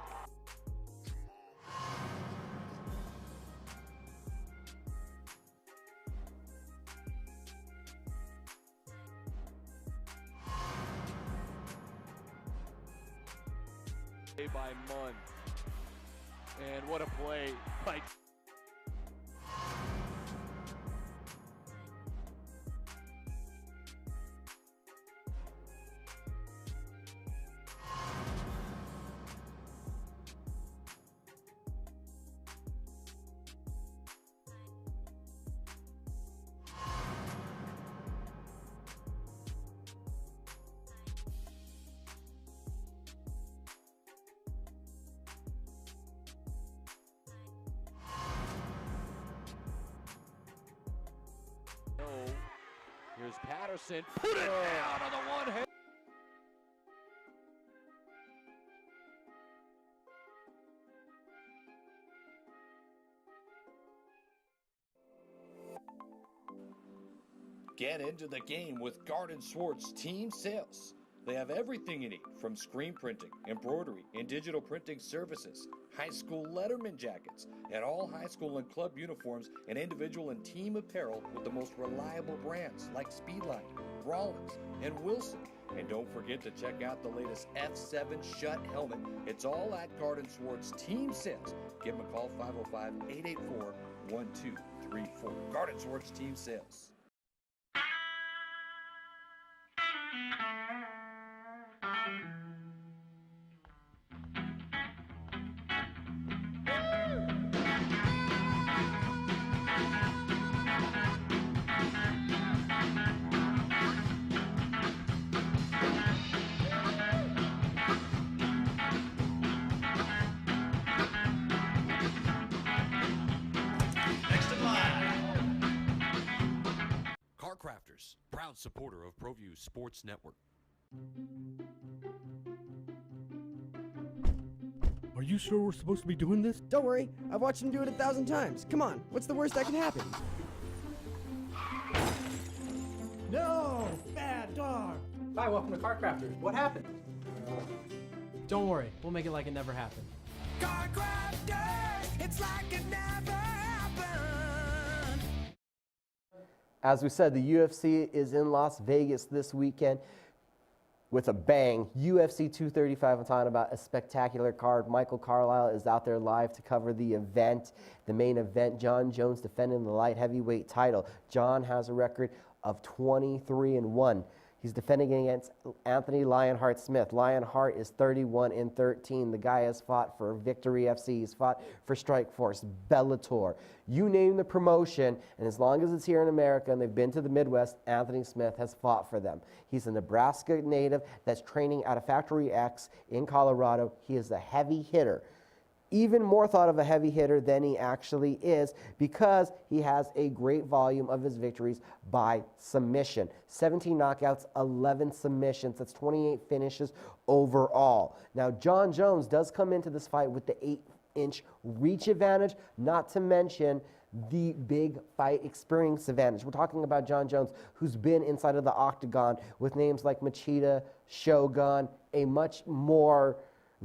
By Munn. And what a play by Here's Patterson. Put it down on the one hand. Get into the game with Garden Swartz Team Sales. They have everything you need, from screen printing, embroidery, and digital printing services, high school letterman jackets, and all high school and club uniforms, and individual and team apparel with the most reliable brands like Speedline, Rollins, and Wilson. And don't forget to check out the latest F7 Shut helmet. It's all at Garden Swartz Team Sales. Give them a call, 505-884-1234. Garden Swartz Team Sales. proud supporter of Proview Sports Network. Are you sure we're supposed to be doing this? Don't worry, I've watched him do it 1,000 times. Come on, what's the worst that can happen? No! Bad dog! Hi, welcome to Car Crafters. What happened? Don't worry, we'll make it like it never happened. Car crafters, it's like it never happened. As we said, the UFC is in Las Vegas this weekend with a bang. UFC 235, I'm talking about a spectacular card. Michael Carlisle is out there live to cover the event. The main event, Jon Jones defending the light heavyweight title. Jon has a record of 23-1. He's defending against Anthony Lionheart Smith. Lionheart is 31-13. The guy has fought for Victory FC. He's fought for Strikeforce, Bellator. You name the promotion, and as long as it's here in America and they've been to the Midwest, Anthony Smith has fought for them. He's a Nebraska native that's training out of Factory X in Colorado. He is a heavy hitter. Even more thought of a heavy hitter than he actually is because he has a great volume of his victories by submission. 17 knockouts, 11 submissions. That's 28 finishes overall. Now, Jon Jones does come into this fight with the 8-inch reach advantage, not to mention the big fight experience advantage. We're talking about Jon Jones, who's been inside of the octagon with names like Machida, Shogun, a much more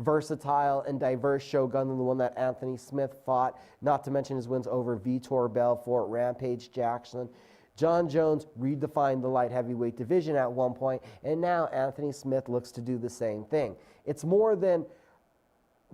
versatile and diverse Shogun than the one that Anthony Smith fought, not to mention his wins over Vitor Belfort, Rampage Jackson. Jon Jones redefined the light heavyweight division at one point, and now Anthony Smith looks to do the same thing. It's more than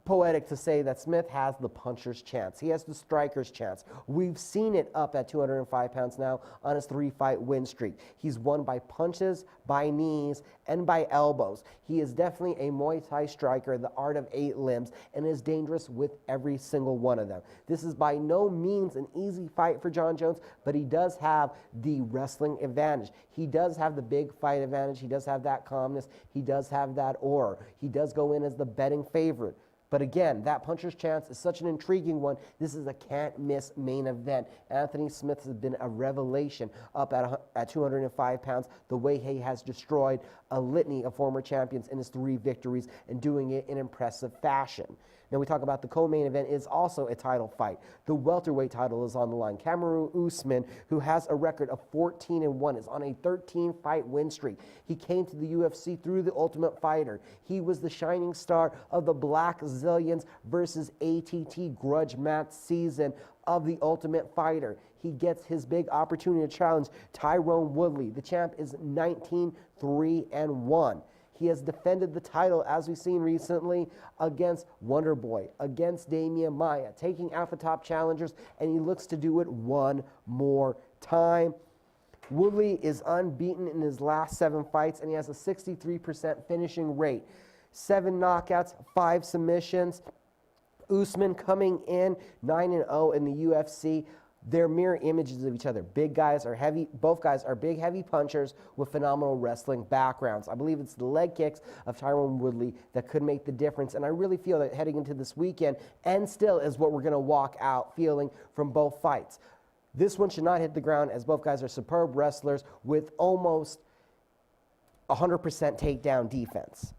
poetic to say that Smith has the puncher's chance. He has the striker's chance. We've seen it up at 205 pounds now on his 3-fight win streak. He's won by punches, by knees, and by elbows. He is definitely a Muay Thai striker, the art of 8 limbs, and is dangerous with every single one of them. This is by no means an easy fight for Jon Jones, but he does have the wrestling advantage. He does have the big fight advantage. He does have that calmness. He does have that aura. He does go in as the betting favorite. But again, that puncher's chance is such an intriguing one. This is a can't-miss main event. Anthony Smith has been a revelation up at 205 pounds, the way he has destroyed a litany of former champions in his 3 victories and doing it in impressive fashion. Now we talk about the co-main event is also a title fight. The welterweight title is on the line. Kamaru Usman, who has a record of 14-1, is on a 13-fight win streak. He came to the UFC through the Ultimate Fighter. He was the shining star of the Black Zillions versus ATT grudge match season of the Ultimate Fighter. He gets his big opportunity to challenge Tyrone Woodley. The champ is 19-3-1. He has defended the title, as we've seen recently, against Wonderboy, against Damian Maia, taking out the top challengers, and he looks to do it one more time. Woodley is unbeaten in his last 7 fights, and he has a 63% finishing rate. 7 knockouts, 5 submissions. Usman coming in 9-0 in the UFC. They're mirror images of each other. Big guys are heavy. Both guys are big, heavy punchers with phenomenal wrestling backgrounds. I believe it's the leg kicks of Tyrone Woodley that could make the difference. And I really feel that heading into this weekend, and still is what we're going to walk out feeling from both fights. This one should not hit the ground, as both guys are superb wrestlers with almost 100% takedown defense.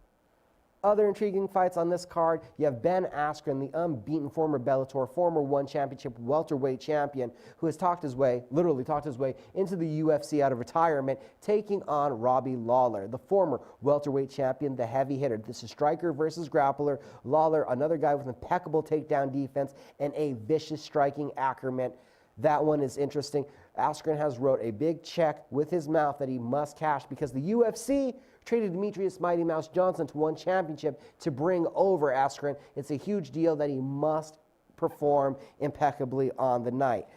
Other intriguing fights on this card, you have Ben Askren, the unbeaten former Bellator, former One Championship welterweight champion, who has literally talked his way into the UFC out of retirement, taking on Robbie Lawler, the former welterweight champion, the heavy hitter. This is striker versus grappler. Lawler, another guy with impeccable takedown defense and a vicious striking acumen. That one is interesting. Askren has wrote a big check with his mouth that he must cash because the UFC traded Demetrius Mighty Mouse Johnson to One Championship to bring over Askren. It's a huge deal that he must perform impeccably on the night.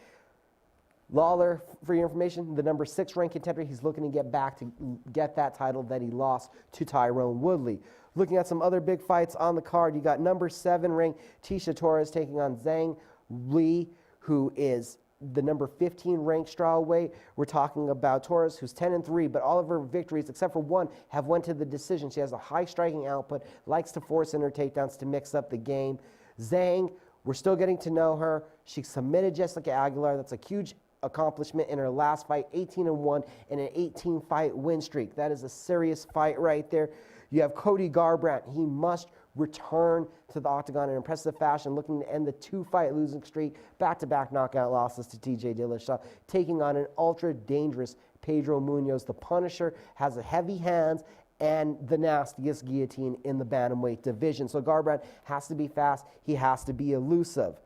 Lawler, for your information, the number 6 ranked contender. He's looking to get back to get that title that he lost to Tyrone Woodley. Looking at some other big fights on the card, you got number 7 ranked Tisha Torres taking on Zhang Li, who is the number 15 ranked strawweight. We're talking about Torres, who's 10-3, but all of her victories, except for one, have went to the decision. She has a high striking output, likes to force in her takedowns to mix up the game. Zhang, we're still getting to know her. She submitted Jessica Aguilar. That's a huge accomplishment in her last fight, 18-1 in an 18-fight win streak. That is a serious fight right there. You have Cody Garbrandt. He must return to the octagon in impressive fashion, looking to end the 2-fight losing streak, back-to-back knockout losses to TJ Dillashaw, taking on an ultra-dangerous Pedro Munoz. The Punisher has a heavy hands and the nastiest guillotine in the bantamweight division. So Garbrandt has to be fast. He has to be elusive.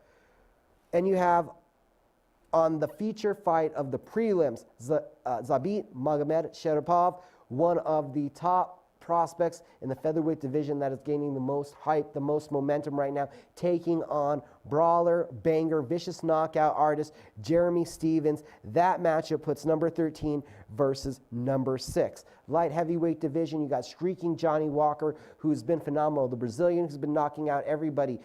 And you have on the feature fight of the prelims, Zabit Magomedsharipov, one of the top prospects in the featherweight division that is gaining the most hype, the most momentum right now, taking on brawler, banger, vicious knockout artist Jeremy Stevens. That matchup puts number 13 versus number 6. Light heavyweight division, you got streaking Johnny Walker, who's been phenomenal. The Brazilian who's been knocking out everybody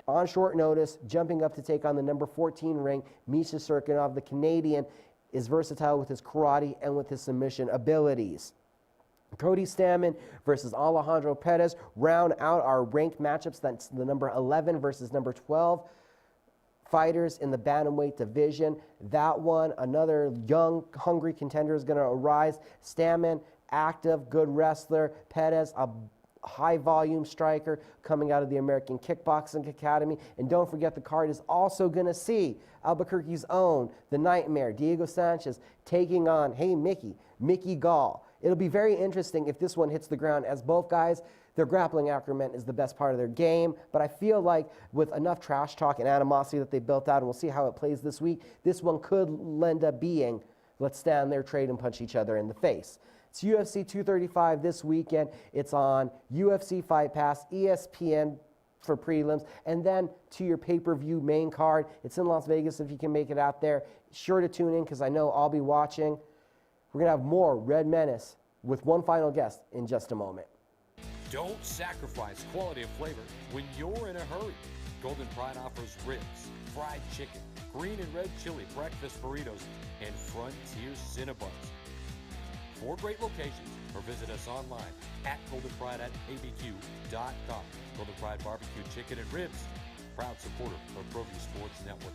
on short notice, jumping up to take on the number 14 ring, Misha Serkinov. The Canadian is versatile with his karate and with his submission abilities. Cody Stamann versus Alejandro Perez round out our ranked matchups. That's the number 11 versus number 12 fighters in the bantamweight division. That one, another young, hungry contender is going to arise. Stamann, active, good wrestler. Perez, a high-volume striker coming out of the American Kickboxing Academy. And don't forget, the card is also going to see Albuquerque's own, the Nightmare, Diego Sanchez, taking on, hey, Mickey Gall. It'll be very interesting if this one hits the ground, as both guys, their grappling acumen is the best part of their game. But I feel like with enough trash talk and animosity that they built out, and we'll see how it plays this week, this one could end up being, let's stand there, trade, and punch each other in the face. It's UFC 235 this weekend. It's on UFC Fight Pass, ESPN for prelims, and then to your pay-per-view main card. It's in Las Vegas if you can make it out there. Sure to tune in because I know I'll be watching. We're going to have more Red Menace with one final guest in just a moment. Don't sacrifice quality of flavor when you're in a hurry. Golden Pride offers ribs, fried chicken, green and red chili breakfast burritos, and Frontier Cinnabons. 4 great locations, or visit us online at goldenpride@abq.com. Golden Pride Barbecue Chicken and Ribs, proud supporter of Proview Sports Network.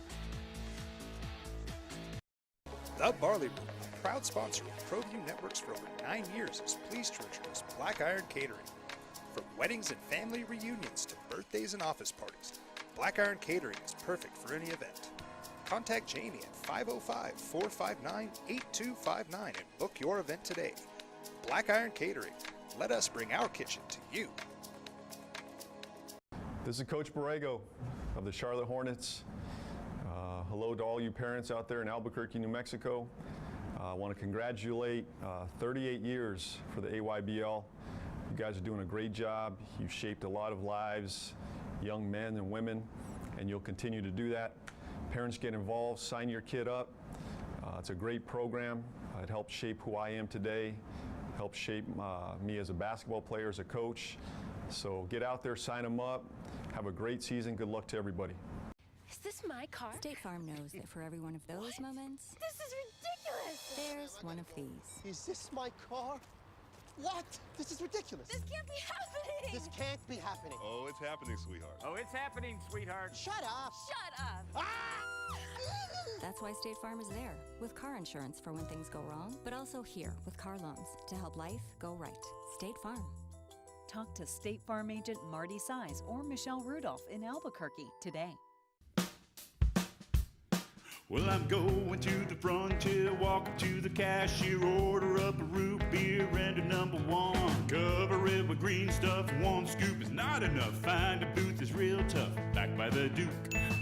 The Barley Room, proud sponsor of Proview Networks for over 9 years, is pleased to introduce Black Iron Catering. From weddings and family reunions to birthdays and office parties, Black Iron Catering is perfect for any event. Contact Jamie at 505-459-8259 and book your event today. Black Iron Catering. Let us bring our kitchen to you. This is Coach Borrego of the Charlotte Hornets. Hello to all you parents out there in Albuquerque, New Mexico. I want to congratulate 38 years for the AYBL. You guys are doing a great job. You've shaped a lot of lives, young men and women, and you'll continue to do that. Parents, get involved, sign your kid up. It's a great program. It helped shape who I am today, helped shape me as a basketball player, as a coach. So get out there, sign them up. Have a great season. Good luck to everybody. Is this my car? State Farm knows that for every one of those moments, This is ridiculous. there's one of these. Is this my car? What? This is ridiculous. This can't be happening. This can't be happening. Oh, it's happening, sweetheart. Oh, it's happening, sweetheart. Shut up. Shut up. That's why State Farm is there, with car insurance for when things go wrong, but also here with car loans to help life go right. State Farm. Talk to State Farm agent Marty Size or Michelle Rudolph in Albuquerque today. Well, I'm going to the frontier, walk up to the cashier, order up a root beer and a number 1. Cover it with green stuff, 1 scoop is not enough. Find a booth is real tough, back by the Duke.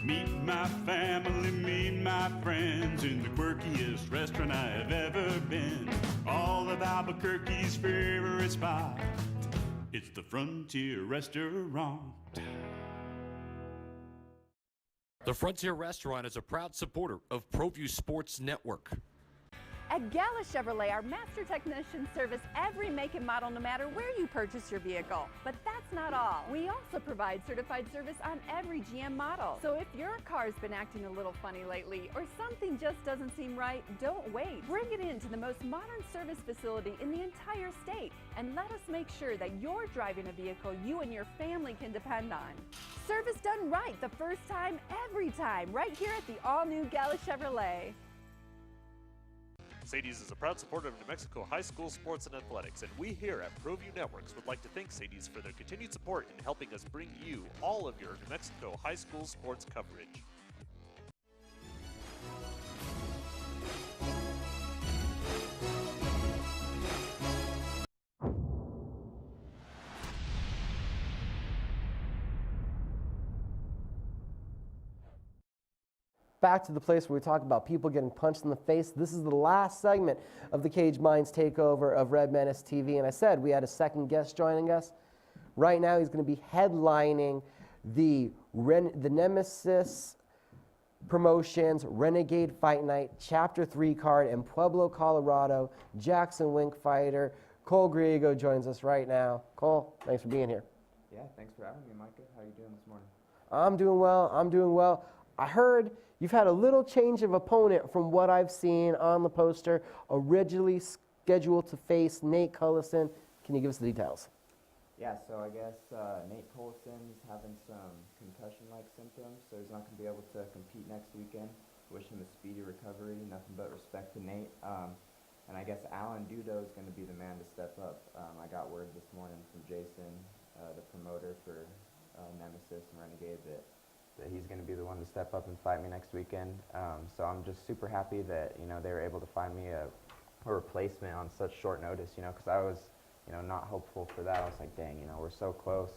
Meet my family, meet my friends in the quirkiest restaurant I have ever been. All of Albuquerque's favorite spot, it's the Frontier Restaurant. The Frontier Restaurant is a proud supporter of Proview Sports Network. At Gala Chevrolet, our master technicians service every make and model no matter where you purchase your vehicle. But that's not all. We also provide certified service on every GM model. So if your car's been acting a little funny lately or something just doesn't seem right, don't wait. Bring it in to the most modern service facility in the entire state and let us make sure that you're driving a vehicle you and your family can depend on. Service done right the first time, every time, right here at the all-new Gala Chevrolet. Sadie's is a proud supporter of New Mexico high school sports and athletics, and we here at Proview Networks would like to thank Sadie's for their continued support in helping us bring you all of your New Mexico high school sports coverage. Back to the place where we talk about people getting punched in the face. This is the last segment of the Cage Minds takeover of Red Menace TV. And I said we had a second guest joining us. Right now he's going to be headlining the Nemesis Promotions Renegade Fight Night Chapter 3 card in Pueblo, Colorado. Jackson Wink fighter Cole Griego joins us right now. Cole, thanks for being here. Yeah, thanks for having me, Micah. How are you doing this morning? I'm doing well. I'm doing well. I heard you've had a little change of opponent from what I've seen on the poster. Originally scheduled to face Nate Cullison. Can you give us the details? Yeah, so I guess Nate Colson's having some concussion-like symptoms, so he's not going to be able to compete next weekend. Wish him a speedy recovery. Nothing but respect to Nate. And I guess Alan Dudo is going to be the man to step up. I got word this morning from Jason, the promoter for Nemesis and Renegade, that he's going to be the one to step up and fight me next weekend. So I'm just super happy that, you know, they were able to find me a replacement on such short notice, you know, because I was, you know, not hopeful for that. I was like, dang, you know, we're so close.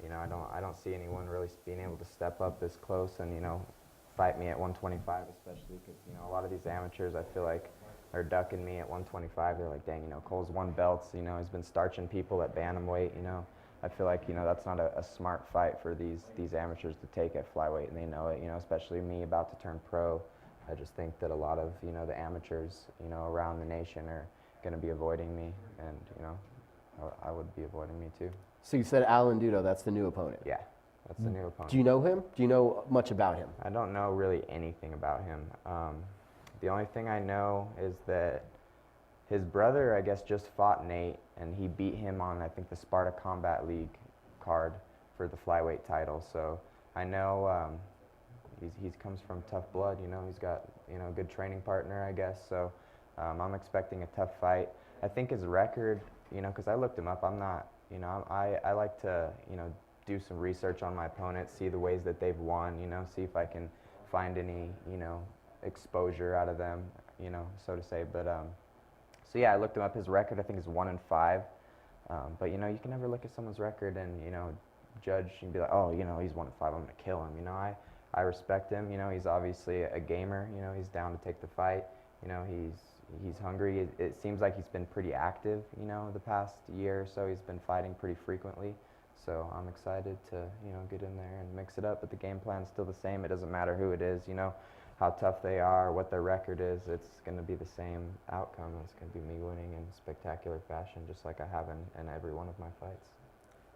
You know, I don't see anyone really being able to step up this close and, you know, fight me at 125, especially because, you know, a lot of these amateurs, I feel like, are ducking me at 125. They're like, dang, you know, Cole's won belts, you know, he's been starching people at bantamweight, you know. I feel like, you know, that's not a smart fight for these amateurs to take at flyweight, and they know it, you know, especially me about to turn pro. I just think that a lot of, you know, the amateurs, you know, around the nation are going to be avoiding me, and, you know, I would be avoiding me too. So you said Alan Dudo, that's the new opponent. Yeah, that's the new opponent. Do you know him? Do you know much about him? I don't know really anything about him. The only thing I know is that his brother, I guess, just fought Nate, and he beat him on, I think, the Sparta Combat League card for the flyweight title. So I know he comes from tough blood, you know. He's got, you know, a good training partner, I guess. So I'm expecting a tough fight. I think his record, you know, because I looked him up, I'm not, you know, I like to, you know, do some research on my opponents, see the ways that they've won, you know, see if I can find any, you know, exposure out of them, you know, so to say. But so yeah, I looked him up. His record, I think, is 1-5. But you know, you can never look at someone's record and, you know, judge and be like, oh, you know, he's 1-5. I'm gonna kill him. You know, I respect him. You know, he's obviously a gamer. You know, he's down to take the fight. You know, he's hungry. It seems like he's been pretty active. You know, the past year or so, he's been fighting pretty frequently. So I'm excited to, you know, get in there and mix it up. But the game plan's still the same. It doesn't matter who it is. You know, how tough they are, what their record is, it's going to be the same outcome. It's going to be me winning in spectacular fashion, just like I have in every one of my fights.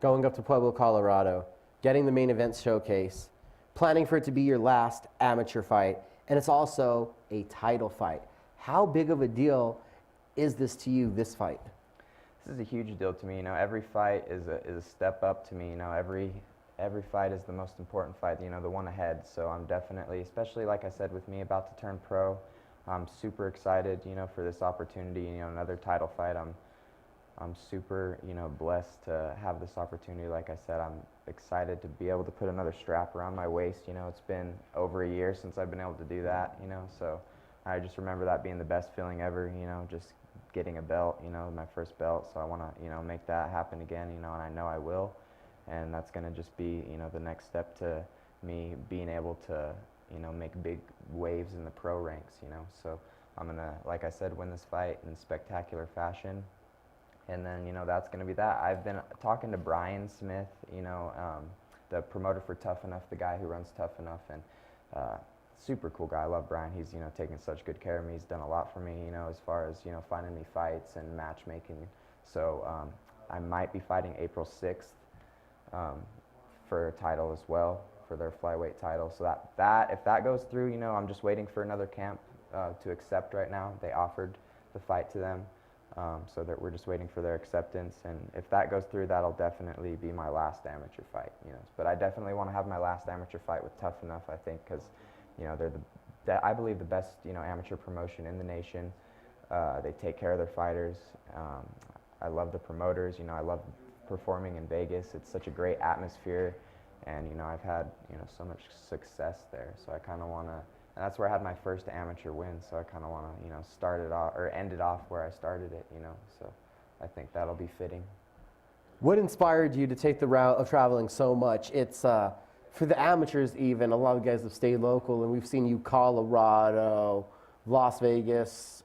Going up to Pueblo, Colorado, getting the main event showcase, planning for it to be your last amateur fight, and it's also a title fight. How big of a deal is this to you, this fight? This is a huge deal to me. You know, every fight is a step up to me. You know, every fight is the most important fight, you know, the one ahead. So I'm definitely, especially like I said, with me about to turn pro, I'm super excited, you know, for this opportunity. You know, another title fight. I'm super, you know, blessed to have this opportunity. Like I said, I'm excited to be able to put another strap around my waist. You know, it's been over a year since I've been able to do that, you know, so I just remember that being the best feeling ever, you know, just getting a belt, you know, my first belt. So I want to, you know, make that happen again, you know, and I know I will. And that's going to just be, you know, the next step to me being able to, you know, make big waves in the pro ranks, you know. So I'm going to, like I said, win this fight in spectacular fashion. And then, you know, that's going to be that. I've been talking to Brian Smith, you know, the promoter for Tough Enough, the guy who runs Tough Enough, and super cool guy. I love Brian. He's, you know, taking such good care of me. He's done a lot for me, you know, as far as, you know, finding me fights and matchmaking. So I might be fighting April 6th. For a title as well, for their flyweight title. So that if that goes through, you know, I'm just waiting for another camp to accept right now. They offered the fight to them, so that we're just waiting for their acceptance. And if that goes through, that'll definitely be my last amateur fight, you know. But I definitely want to have my last amateur fight with Tough Enough, I think, because, you know, they're I believe the best, you know, amateur promotion in the nation. They take care of their fighters. I love the promoters. I love performing in Vegas. It's such a great atmosphere, and I've had so much success there. So I kind of want to, and that's where I had my first amateur win. So I kind of want to start it off or end it off where I started it. So I think that'll be fitting. What inspired you to take the route of traveling so much? It's for the amateurs even. A lot of guys have stayed local, and we've seen you Colorado, Las Vegas.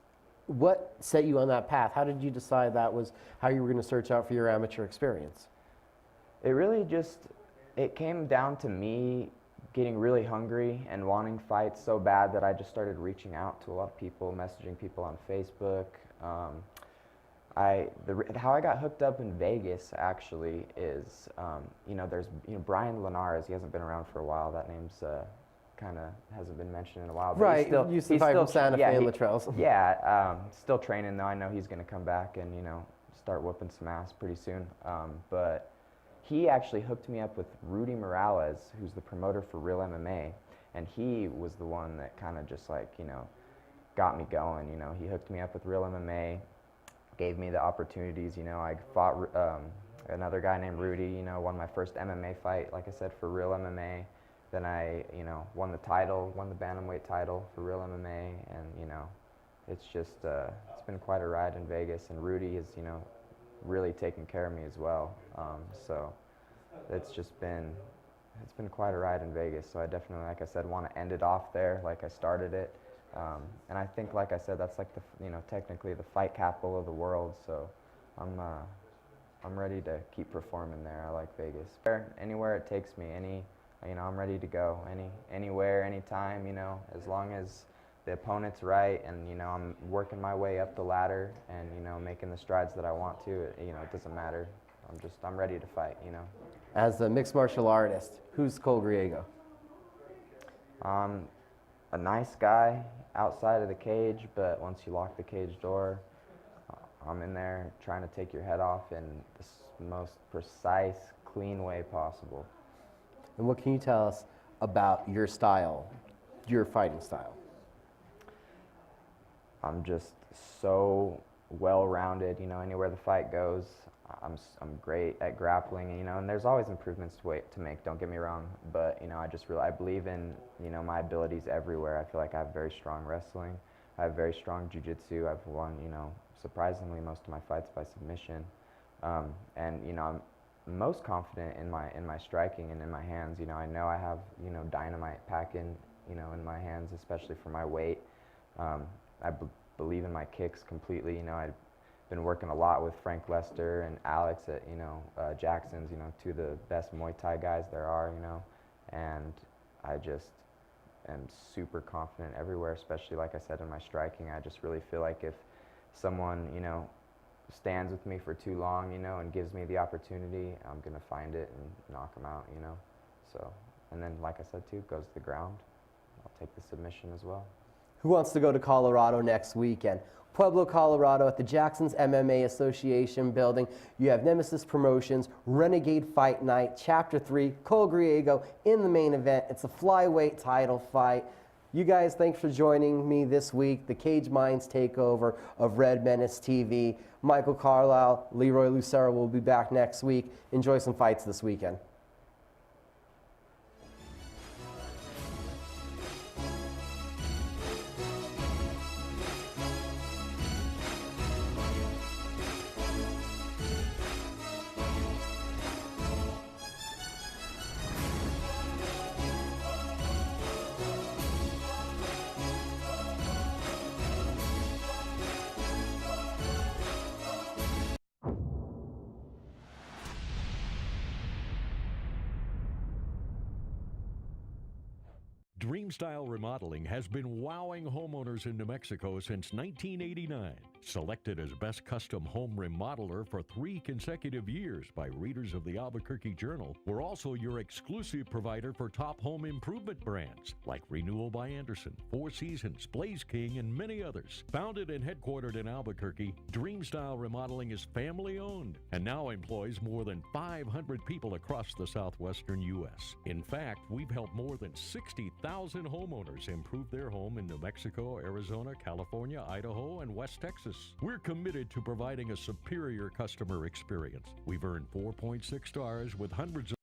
What set you on that path? How did you decide that was how you were going to search out for your amateur experience? It really it came down to me getting really hungry and wanting fights so bad that I just started reaching out to a lot of people, messaging people on Facebook. How I got hooked up in Vegas actually is, there's Brian Linares. He hasn't been around for a while. That name's kind of hasn't been mentioned in a while. But right, used to fight from Santa Fe and Latrell. Yeah, still training though. I know he's going to come back and start whooping some ass pretty soon. But he actually hooked me up with Rudy Morales, who's the promoter for Real MMA, and he was the one that kind of just got me going. He hooked me up with Real MMA, gave me the opportunities. I fought another guy named Rudy. Won my first MMA fight, like I said, for Real MMA. Then I, won the bantamweight title for Real MMA, and it's just it's been quite a ride in Vegas. And Rudy has, really taken care of me as well. So it's been quite a ride in Vegas. So I definitely, like I said, want to end it off there, like I started it. And I think, like I said, that's like the, technically the fight capital of the world. So I'm ready to keep performing there. I like Vegas. Anywhere it takes me, I'm ready to go anywhere, anytime, as long as the opponent's right and, I'm working my way up the ladder and, making the strides that I want to, it doesn't matter. I'm ready to fight, As a mixed martial artist, who's Cole Griego? A nice guy outside of the cage, but once you lock the cage door, I'm in there trying to take your head off in the most precise, clean way possible. And what can you tell us about your style, your fighting style? I'm just so well-rounded, anywhere the fight goes, I'm great at grappling, and there's always improvements to make, don't get me wrong, but, I believe in, my abilities everywhere. I feel like I have very strong wrestling, I have very strong jiu-jitsu. I've won, surprisingly most of my fights by submission, and, I'm most confident in my striking and in my hands. I know I have, dynamite packing, in my hands, especially for my weight. I believe in my kicks completely. I've been working a lot with Frank Lester and Alex at, Jackson's, two of the best Muay Thai guys there are, and I just am super confident everywhere, especially, like I said, in my striking. I just really feel like if someone, stands with me for too long, and gives me the opportunity, I'm going to find it and knock them out, So, and then, like I said, too, goes to the ground. I'll take the submission as well. Who wants to go to Colorado next weekend? Pueblo, Colorado at the Jackson's MMA Association building. You have Nemesis Promotions, Renegade Fight Night, Chapter 3, Cole Griego in the main event. It's a flyweight title fight. You guys, thanks for joining me this week. The Cage Minds takeover of Red Menace TV. Michael Carlisle, Leroy Lucero will be back next week. Enjoy some fights this weekend. Dream Style Remodeling has been wowing homeowners in New Mexico since 1989. Selected as Best Custom Home Remodeler for 3 consecutive years by readers of the Albuquerque Journal, we're also your exclusive provider for top home improvement brands like Renewal by Anderson, Four Seasons, Blaze King, and many others. Founded and headquartered in Albuquerque, Dream Style Remodeling is family-owned and now employs more than 500 people across the southwestern U.S. In fact, we've helped more than 60,000 homeowners improve their home in New Mexico, Arizona, California, Idaho, and West Texas. We're committed to providing a superior customer experience. We've earned 4.6 stars with hundreds of